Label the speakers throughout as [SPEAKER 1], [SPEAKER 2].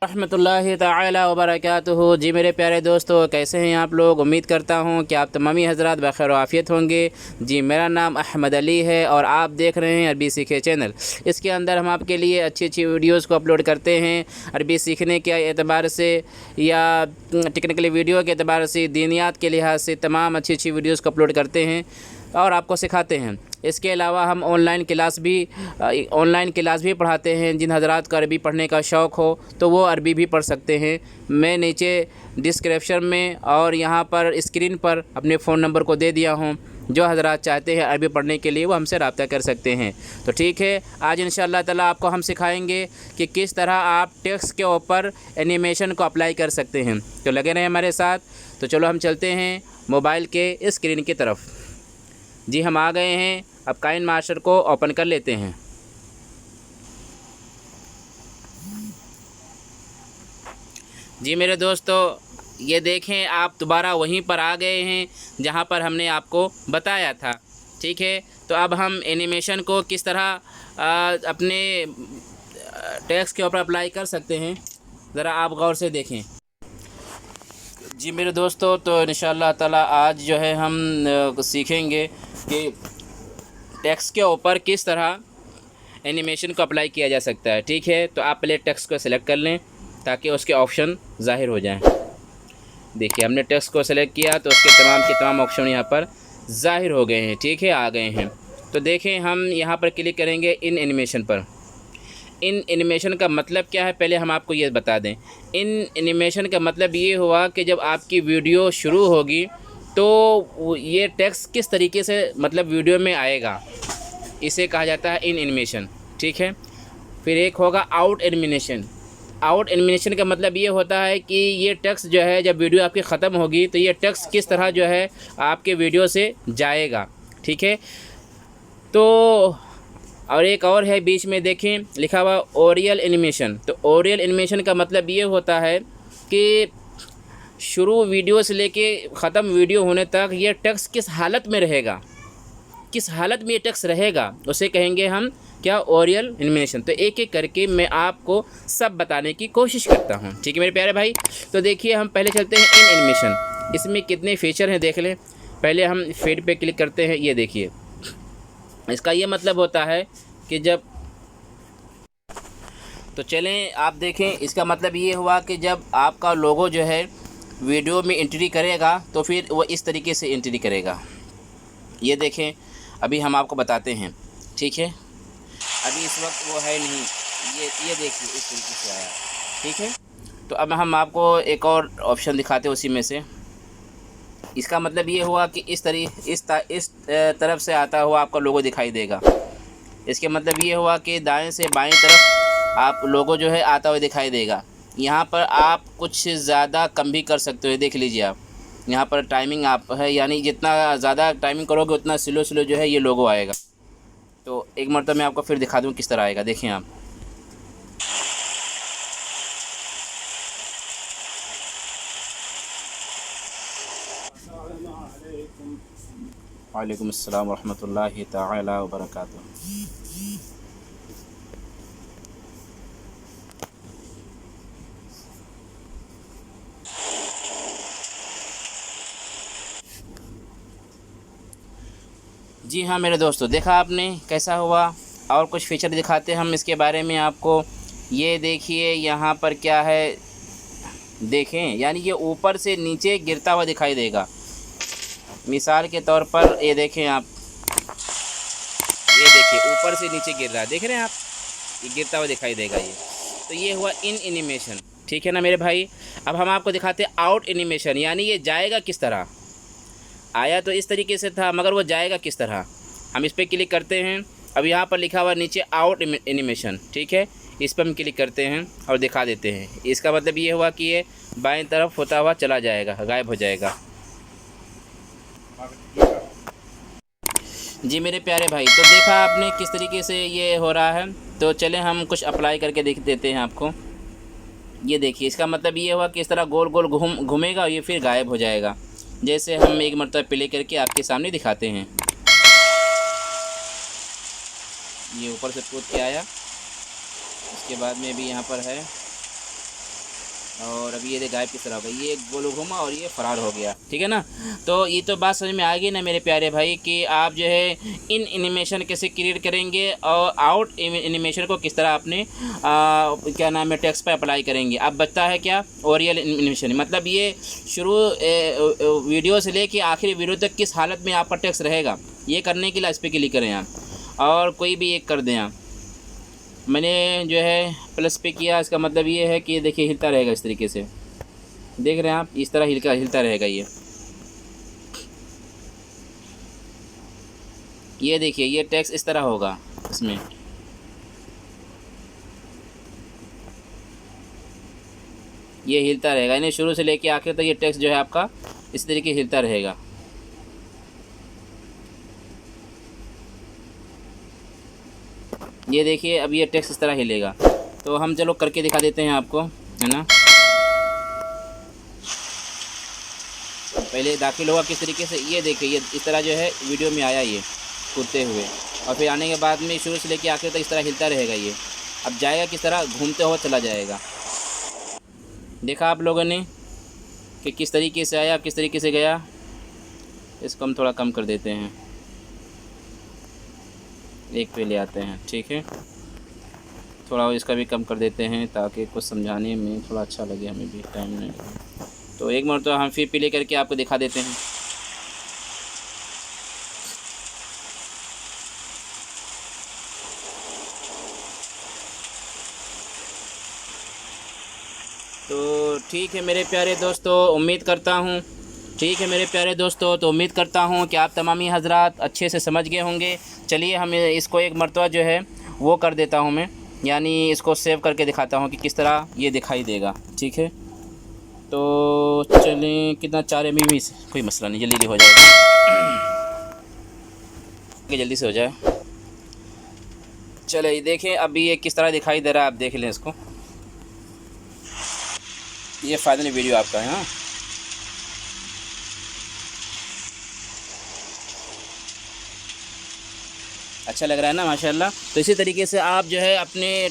[SPEAKER 1] रहमतुल्लाहि ताला व बरकातुहू। जी मेरे प्यारे दोस्तों, कैसे हैं आप लोग। उम्मीद करता हूं कि आप तमामी हज़रात बख़ैर आफ़ियत होंगे। जी मेरा नाम अहमद अली है और आप देख रहे हैं अरबी सीखे चैनल। इसके अंदर हम आपके लिए अच्छी अच्छी वीडियोस को अपलोड करते हैं, अरबी सीखने के एतबार से या टेक्निकली वीडियो के एतबार से, दीनियात के लिहाज से तमाम अच्छी अच्छी वीडियोज़ को अपलोड करते हैं और आपको सिखाते हैं। इसके अलावा हम ऑनलाइन क्लास भी पढ़ाते हैं। जिन हज़रात को अरबी पढ़ने का शौक़ हो तो वो अरबी भी पढ़ सकते हैं। मैं नीचे डिस्क्रिप्शन में और यहाँ पर स्क्रीन पर अपने फ़ोन नंबर को दे दिया हूँ। जो हज़रात चाहते हैं अरबी पढ़ने के लिए वो हमसे रब्ता कर सकते हैं। तो ठीक है, आज इंशाअल्लाह ताला आपको हम सिखाएंगे कि किस तरह आप टेक्स्ट के ऊपर एनिमेशन को अप्लाई कर सकते हैं। तो लगे रहें हमारे साथ। तो चलो हम चलते हैं मोबाइल के स्क्रीन की तरफ। जी हम आ गए हैं। अब काइन मास्टर को ओपन कर लेते हैं। जी मेरे दोस्तों, ये देखें आप दोबारा वहीं पर आ गए हैं जहां पर हमने आपको बताया था। ठीक है, तो अब हम एनिमेशन को किस तरह अपने टेक्स्ट के ऊपर अप्लाई कर सकते हैं, ज़रा आप गौर से देखें। जी मेरे दोस्तों, तो इंशाअल्लाह ताला आज जो है हम सीखेंगे कि टेक्स्ट के ऊपर किस तरह एनिमेशन को अप्लाई किया जा सकता है। ठीक है, तो आप पहले टेक्स्ट को सिलेक्ट कर लें ताकि उसके ऑप्शन ज़ाहिर हो जाएं। देखिए हमने टेक्स्ट को सिलेक्ट किया तो उसके तमाम के तमाम ऑप्शन यहाँ पर ज़ाहिर हो गए हैं। ठीक है, आ गए हैं। तो देखें हम यहाँ पर क्लिक करेंगे इन एनिमेशन पर। इन एनिमेशन का मतलब क्या है, पहले हम आपको ये बता दें। इन एनिमेशन का मतलब ये हुआ कि जब आपकी वीडियो शुरू होगी तो ये टेक्स्ट किस तरीके से मतलब वीडियो में आएगा, इसे कहा जाता है इन एनिमेशन। ठीक है, फिर एक होगा आउट एनिमेशन। आउट एनिमेशन का मतलब ये होता है कि ये टेक्स्ट जो है जब वीडियो आपकी ख़त्म होगी तो ये टेक्स्ट किस तरह जो है आपके वीडियो से जाएगा। ठीक है, तो और एक और है बीच में देखें लिखा हुआ ओरियल एनिमेशन। तो ओरियल एनिमेशन का मतलब ये होता है कि शुरू वीडियो से लेके ख़त्म वीडियो होने तक ये टेक्स्ट किस हालत में रहेगा, किस हालत में ये टेक्स्ट रहेगा, उसे कहेंगे हम क्या, ओरियल एनिमेशन। तो एक एक करके मैं आपको सब बताने की कोशिश करता हूँ। ठीक है मेरे प्यारे भाई, तो देखिए हम पहले चलते हैं इन एनिमेशन। इसमें कितने फीचर हैं देख लें। पहले हम फेड पे क्लिक करते हैं। ये देखिए, इसका ये मतलब होता है कि जब, तो चलें आप देखें, इसका मतलब ये हुआ कि जब आपका लोगो जो है वीडियो में एंट्री करेगा तो फिर वो इस तरीके से एंट्री करेगा। ये देखें, अभी हम आपको बताते हैं। ठीक है, अभी इस वक्त वो है नहीं, ये देखिए इस तरीके से आया। ठीक है, तो अब हम आपको एक और ऑप्शन दिखाते हैं उसी में से। इसका मतलब ये हुआ कि इस तरफ से आता हुआ आपका लोगो दिखाई देगा। इसके मतलब ये हुआ कि दाएं से बाएं तरफ आप लोगो जो है आता हुआ दिखाई देगा। यहाँ पर आप कुछ ज़्यादा कम भी कर सकते हो। देख लीजिए आप, यहाँ पर टाइमिंग आप है, यानी जितना ज़्यादा टाइमिंग करोगे उतना स्लो स्लो जो है ये लोगो आएगा। तो एक मरतबा मैं आपको फिर दिखा दूँ किस तरह आएगा। देखें आप, वालेकुम अस्सलाम रहमतुल्लाहि ताला व बरकातुहू। जी हाँ मेरे दोस्तों, देखा आपने कैसा हुआ। और कुछ फीचर दिखाते हैं हम इसके बारे में आपको। ये देखिए यहाँ पर क्या है, देखें, यानी ये ऊपर से नीचे गिरता हुआ दिखाई देगा। मिसाल के तौर पर ये देखें आप, ये देखिए ऊपर से नीचे गिर रहा है, देख रहे हैं आप, ये गिरता हुआ दिखाई देगा ये। तो ये हुआ इन एनिमेशन। ठीक है ना मेरे भाई। अब हम आपको दिखाते हैं आउट एनिमेशन, यानी ये जाएगा किस तरह। आया तो इस तरीके से था, मगर वो जाएगा किस तरह। हम इस पर क्लिक करते हैं। अब यहाँ पर लिखा हुआ नीचे आउट एनिमेशन। ठीक है, इस पर हम क्लिक करते हैं और दिखा देते हैं। इसका मतलब ये हुआ कि ये बाएं तरफ होता हुआ चला जाएगा, गायब हो जाएगा। जी मेरे प्यारे भाई, तो देखा आपने किस तरीके से ये हो रहा है। तो चलें हम कुछ अप्लाई करके देख देते हैं आपको। ये देखिए, इसका मतलब ये हुआ कि इस तरह गोल गोल घूमेगा और ये फिर गायब हो जाएगा। जैसे हम एक मरतबा प्ले करके आपके सामने दिखाते हैं। ये ऊपर से कूद के आया, इसके बाद में भी यहाँ पर है, और अभी ये गायब किस तरह हो गई, ये गोल घूमा और ये फ़रार हो गया। ठीक है ना। तो ये तो बात समझ में आ गई ना मेरे प्यारे भाई कि आप जो है इन एनिमेशन कैसे क्रिएट करेंगे और आउट एनिमेशन को किस तरह अपने क्या नाम है टेक्स्ट पर अप्लाई करेंगे। अब बचता है क्या, ओरियल एनिमेशन, मतलब ये शुरू वीडियो से लेके आखिरी वीडियो तक किस हालत में आपका टेक्स्ट रहेगा, ये करने के लिए इस पर क्लिक करें आप और कोई भी एक कर दें आप। मैंने जो है प्लस पे किया, इसका मतलब ये है कि देखिए हिलता रहेगा इस तरीके से, देख रहे हैं आप, इस तरह हिलता रहेगा ये देखिए ये टेक्स्ट इस तरह होगा इसमें। ये हिलता रहेगा, यानी शुरू से लेके आखिर तक ये टेक्स्ट जो है आपका इस तरीके हिलता रहेगा। ये देखिए अब ये टेक्स्ट इस तरह हिलेगा। तो हम चलो करके दिखा देते हैं आपको, है ना। पहले दाखिल होगा किस तरीके से, ये देखिए ये इस तरह जो है वीडियो में आया ये कूदते हुए, और फिर आने के बाद में शुरू से लेके आखिर तक इस तरह हिलता रहेगा ये। अब जाएगा किस तरह, घूमते हुए चला जाएगा। देखा आप लोगों ने कि किस तरीके से आया, किस तरीके से गया। इसको हम थोड़ा कम कर देते हैं, एक पे ले आते हैं, ठीक है। थोड़ा इसका भी कम कर देते हैं ताकि कुछ समझाने में थोड़ा अच्छा लगे, हमें भी टाइम नहीं लगे। तो एक मरतबा हम फिर प्ले करके आपको दिखा देते हैं। तो ठीक है मेरे प्यारे दोस्तों, उम्मीद करता हूँ, ठीक है मेरे प्यारे दोस्तों, तो उम्मीद करता हूँ कि आप तमामी हजरात अच्छे से समझ गए होंगे। चलिए हम इसको एक मरतबा जो है वो कर देता हूँ मैं, यानी इसको सेव करके दिखाता हूँ कि किस तरह ये दिखाई देगा, ठीक है। तो चलिए कितना 4 MB से कोई मसला नहीं, जल्दी हो जाएगा, जल्दी से हो जाए। चलिए देखें अभी ये किस तरह दिखाई दे रहा है, आप देख लें इसको। ये फाइनल वीडियो आपका है। हाँ अच्छा लग रहा है ना, माशाल्लाह। तो इसी तरीके से आप जो है अपने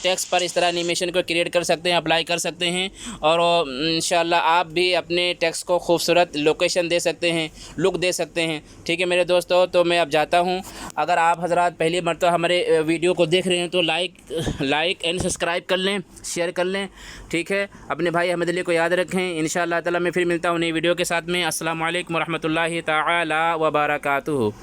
[SPEAKER 1] टेक्स्ट पर इस तरह एनिमेशन को क्रिएट कर सकते हैं, अप्लाई कर सकते हैं, और इंशाल्लाह आप भी अपने टेक्स्ट को खूबसूरत लोकेशन दे सकते हैं, लुक दे सकते हैं। ठीक है मेरे दोस्तों, तो मैं अब जाता हूँ। अगर आप हजरात पहली मरतबा हमारे वीडियो को देख रहे हैं तो लाइक एंड सब्सक्राइब कर लें, शेयर कर लें, ठीक है। अपने भाई अहमद अली को याद रखें। इंशाअल्लाह ताला मैं फिर मिलता हूँ नई वीडियो के साथ में। अस्सलामु अलैकुम रहमतुल्लाहि ताला व बरकातुहू।